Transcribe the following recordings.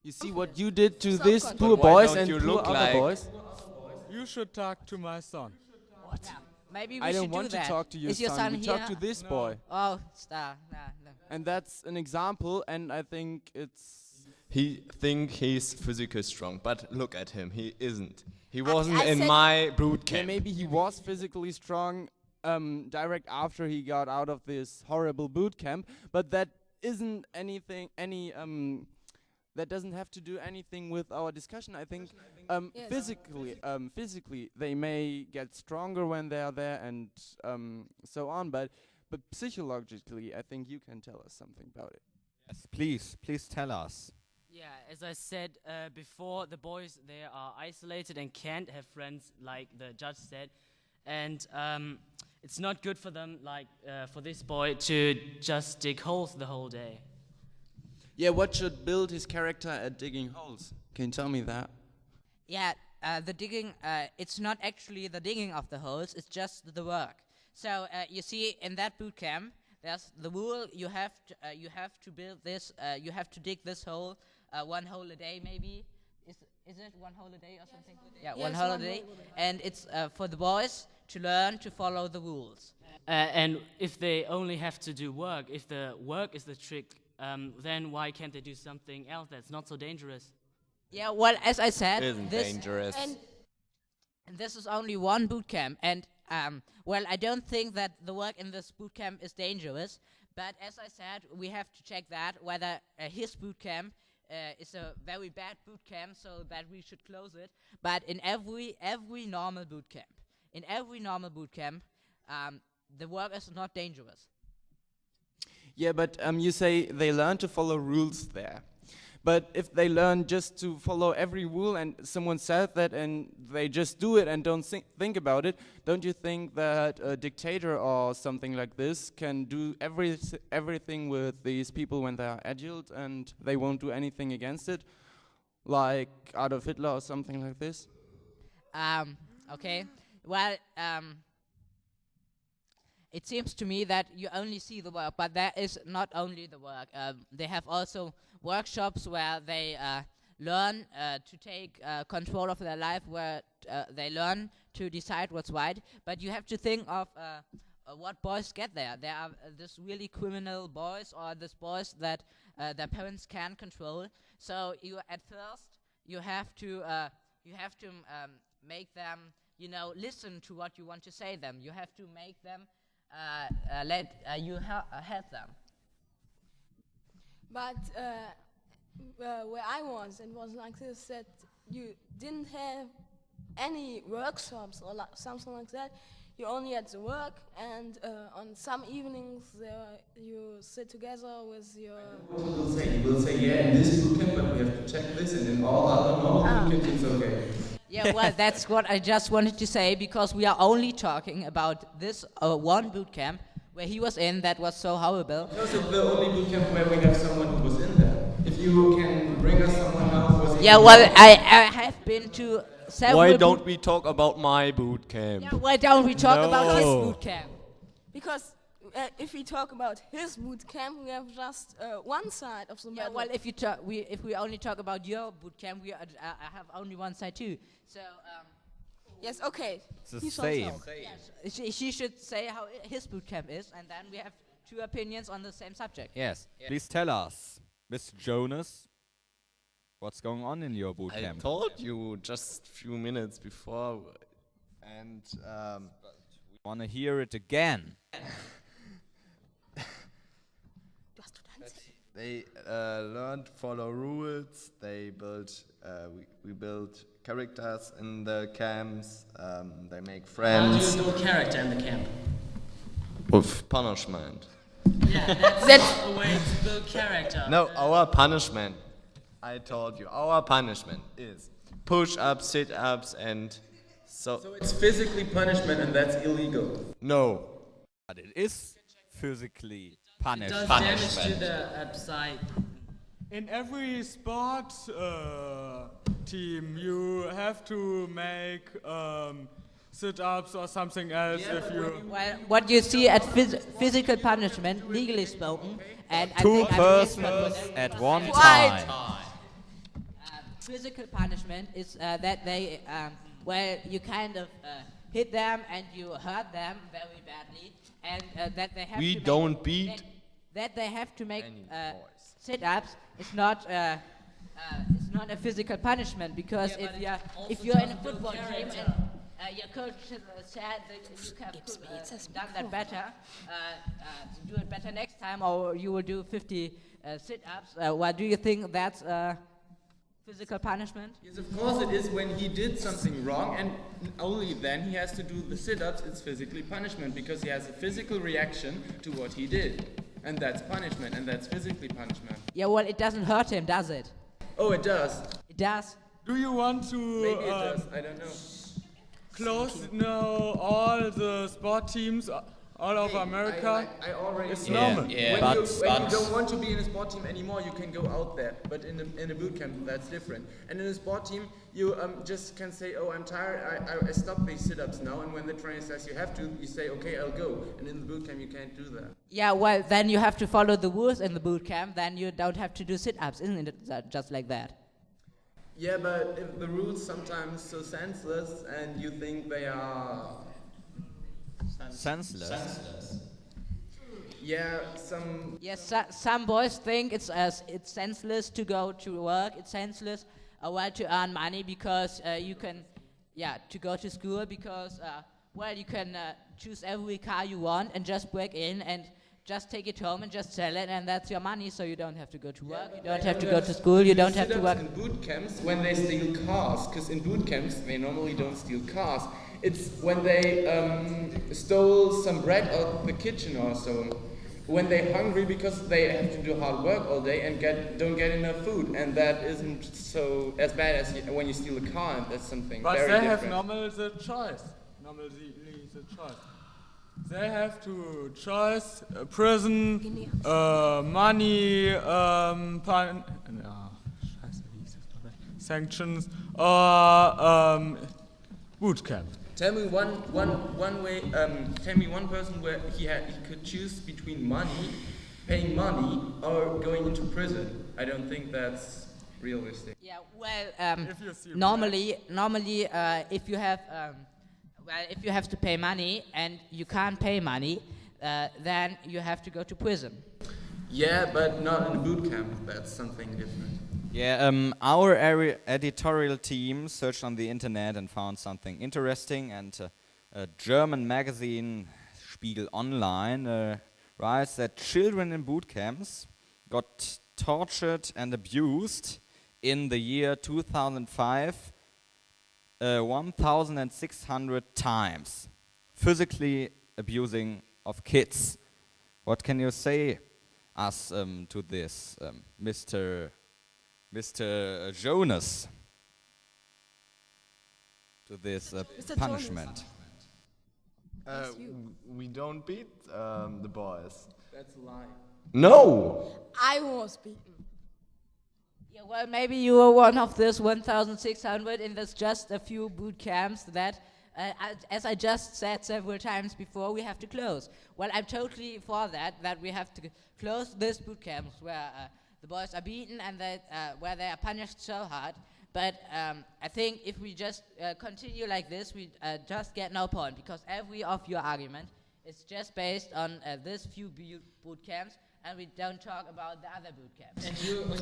You see what you did to Self these control. poor But why boys don't and you poor look other like- boys? You should talk to my son. Yeah, maybe we I should don't want do to that. talk to your Is your son. son We here? talk to this No. boy. Oh, star. No. And that's an example, and I think it's... He think he's physically strong, but look at him. He isn't. He wasn't I in said- my boot Yeah, camp. maybe he was physically strong direct after he got out of this horrible boot camp, but that isn't that doesn't have to do anything with our discussion. I think Yes. physically they may get stronger when they are there and so on, but psychologically I think you can tell us something about it. Yes, please tell us. Yeah, as I said before, the boys, they are isolated and can't have friends, like the judge said. And it's not good for them, like for this boy, to just dig holes the whole day. Yeah, what should build his character at digging holes? Can you tell me that? Yeah, the digging, it's not actually the digging of the holes, it's just the work. So you see, in that boot camp, there's the rule, you have to build this, you have to dig this hole, one hole a day maybe. Is it one hole a day or something? Yeah, one hole a day. And it's for the boys to learn to follow the rules. And if they only have to do work, if the work is the trick, then why can't they do something else that's not so dangerous? Yeah, well, as I said, Isn't this dangerous. this is only one boot camp, and well, I don't think that the work in this boot camp is dangerous. But as I said, we have to check that whether his boot camp is a very bad boot camp, so that we should close it. But in every normal boot camp, the work is not dangerous. Yeah, but you say they learn to follow rules there. But if they learn just to follow every rule and someone said that and they just do it and don't think about it, don't you think that a dictator or something like this can do everything with these people when they are adult and they won't do anything against it? Like Adolf Hitler or something like this? Okay. Well, it seems to me that you only see the work, but that is not only the work. They have also workshops where they learn to take control of their life, where they learn to decide what's right. But you have to think of what boys get there. There are this really criminal boys, or these boys that their parents can control. So at first you have to make them, listen to what you want to say them. You have to make them help them. But where I was, it was like this, that you didn't have any workshops or something like that. You only had the work, and on some evenings you sit together with your... You will say, yeah, in this bootcamp, but we have to check this, and in all other normal bootcamps it's okay. Yeah, well, that's what I just wanted to say, because we are only talking about this one boot camp where he was in that was so horrible. Because it's the only boot camp where we have someone who was in there. If you can bring us someone else who was in Yeah, well, I have been to several... Why don't we talk about my boot camp? Yeah, why don't we talk about his No. boot camp? Because if we talk about his boot camp, we have just one side of the Yeah, medal. well, if we only talk about your boot camp, we have only one side too. So Yes, okay. It's the He should same. tell. she should say how his boot camp is, and then we have two opinions on the same subject. Yes, please tell us, Mr. Jonas, what's going on in your boot I camp? told you just a few minutes before, and Want to hear it again? they learned to follow rules. They built, we build characters in the camps. They make How do friends you build character in the camp? with punishment. Yeah, that's a way to build character. No, our punishment. I told you, our punishment is push-ups, sit-ups, and so it's physically punishment and that's illegal. no. But it is physically Does punished. damage to the upside. In every sport team, you have to make sit-ups or something else if you... Well, what you see at physical punishment, legally spoken, and I Two think persons at one Right. time. physical punishment is that they, you kind of hit them and you hurt them very badly, and that they have We to don't make, beat that they have to make any boys. sit-ups. It's not a physical punishment, because Yeah, but if it you're in a also football builds team character. and your coach said that you have done that better, do it better next time, or you will do 50 sit-ups. Why do you think that's physical punishment? Yes, of course it is when he did something wrong, and only then he has to do the sit-ups. It's physically punishment because he has a physical reaction to what he did, and that's punishment, and that's physically punishment. Yeah, well, it doesn't hurt him, does it? Oh, it does. It does. Do you want to Maybe it does. I don't know. close now all the sport teams all over America? I already. It's normal. When, but when you don't want to be in a sport team anymore, you can go out there. But in a boot camp, that's different. And in a sport team, you just can say, "Oh, I'm tired. I stop these sit-ups now." And when the trainer says you have to, you say, "Okay, I'll go." And in the boot camp, you can't do that. Yeah, well, then you have to follow the rules in the boot camp. Then you don't have to do sit-ups, isn't it? Just like that. Yeah, but if the rules sometimes so senseless, and you think they are, Senseless. yeah, some. Yes, some boys think it's senseless to go to work. It's senseless, to earn money, because you can, to go to school, because you can choose every car you want and just break in and just take it home and just sell it, and that's your money. So you don't have to go to work. You don't have to go to school. You don't have to work. In boot camps, when they steal cars, because in boot camps they normally don't steal cars. It's when they stole some bread out of the kitchen or so. When they're hungry because they have to do hard work all day and don't get enough food, and that isn't so as bad as when you steal a car, and that's something But very they different. have normally the choice. They have to choice prison, money, sanctions, or boot camp. Tell me one way. Tell me one person where he could choose between paying money, or going into prison. I don't think that's realistic. Yeah, well, If you see normally, if you have, if you have to pay money and you can't pay money, then you have to go to prison. Yeah, but not in a boot camp. That's something different. Yeah, our editorial team searched on the internet and found something interesting, and a German magazine, Spiegel Online, writes that children in boot camps got tortured and abused in the year 2005 1,600 times, physically abusing of kids. What can you say us to this, Mr. Jonas, to this punishment? We don't beat the boys. That's a lie. No! I was beaten. Yeah, well, maybe you were one of this 1,600 in this just a few boot camps that, as I just said several times before, we have to close. Well, I'm totally for that we have to close these boot camps where the boys are beaten and that where they are punished so hard. But I think if we just continue like this, we just get no point, because every of your argument is just based on this few boot camps, and we don't talk about the other boot camps. And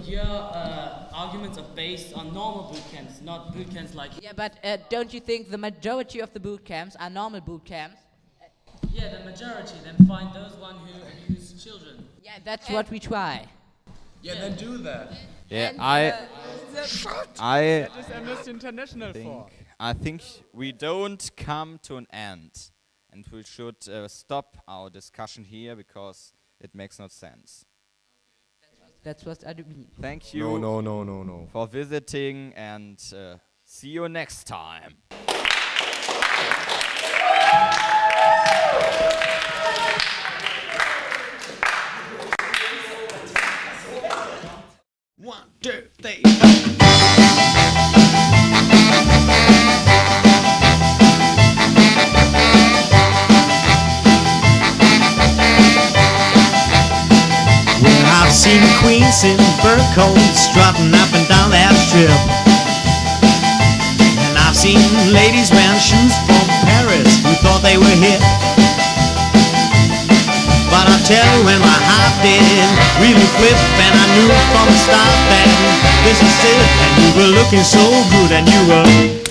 your arguments are based on normal boot camps, not boot camps like... Yeah, but don't you think the majority of the boot camps are normal boot camps? Yeah, the majority, then find those one who abuse children. Yeah, that's what we try. Yeah, then do that. Yeah, And, I That is Amnesty International for. think we don't come to an end, and we should stop our discussion here because it makes no sense. That's what I do mean. Thank you No. for visiting, and see you next time. One, two, three. I've seen queens in fur coats strutting up and down that strip. ladies wearing shoes from Paris who thought they were hip. But I tell you, when my heart did really flip, and I knew from the start that this is it, and you were looking so good, and you were